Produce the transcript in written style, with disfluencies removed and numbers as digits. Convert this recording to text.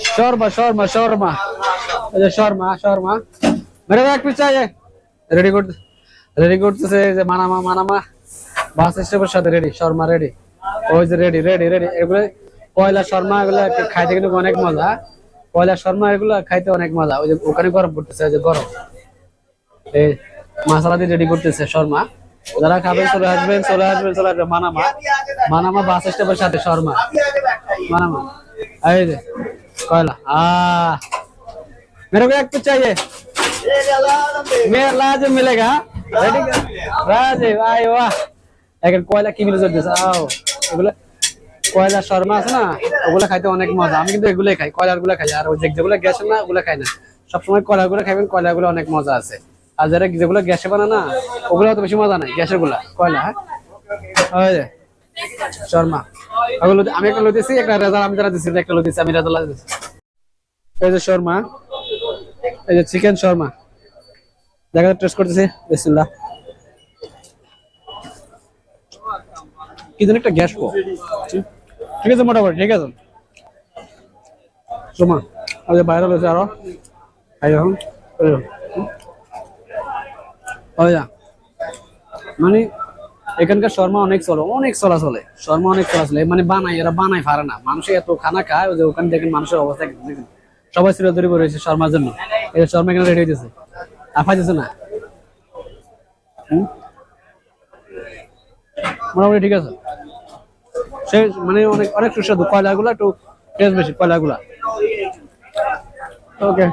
shawarma shawarma shawarma अच्छा shawarma shawarma मेरे को एक पीस चाहिए रेडी করতেছে যে মানামা মানামা বাস স্টপের সাথে রেডি শর্মা রেডি ওই যে রেডি রেডি রেডি এগুলো পয়লা শর্মা এগুলো খাইতে কিন্তু অনেক মজা পয়লা শর্মা এগুলো খাইতে অনেক মজা ওই যে ওখানে গরম করতেছে যে গরম এই মশলা দিয়ে রেডি করতেছে শর্মা যারা খাবেন চলে আসবেন চলে আসবেন চলে আসবেন মানামা মানামা বাস স্টপের সাথে শর্মা माना आई दे कोयला मेरे को एक पीस चाहिए मेरा लाज मिलेगा रेडी राज भाई वाह এখন কয়লা কি মিলে যাচ্ছে আও এগুলো কয়লা শর্মা আছে না ওগুলো খাইতে অনেক মজা আমি কিন্তু এগুলাই খাই কয়লাগুলো খাই আর ওই যেগুলো গ্যাসের না ওগুলো খাই না সব সময় কয়লাগুলো খাবেন কয়লাগুলো অনেক মজা আছে আর যারা যেগুলো গ্যাসে বানায় না ওগুলো অত বেশি মজা নাই গ্যাসেরগুলো কয়লা ওই যে শর্মা ওগুলো আমি একটা লইতেছি একটা রেজাল্ট আমি যারা দিছি একটা লইতেছি আমি রেজাল্ট দিছি এই যে শর্মা এই যে চিকেন শর্মা দেখা টেস্ট করতেছি বিসমিল্লাহ কি জানি একটা গ্যাস পো ঠিক আছে মোটামুটি ঠিক আছে শর্মা আর যে বাইরে রয়েছে আরো আই এখন ওই যা মানে এখানকার শর্মা অনেক চলে শর্মা অনেক চলে মানে এরা বানায় পারে না মানুষ এত খানা খায় যে ওখানে দেখেন মানুষের অবস্থা সবাই সিরিয়াল করে রয়েছে শর্মার জন্য এই শর্মা এখানে রেডি হইতেছে আফা দিচ্ছে না মোটামুটি ঠিক আছে সে মানে অনেক অনেক সুস্বাদু কয়লাগুলো একটু টেস্ট বেশি কয়লাগুলা ওকে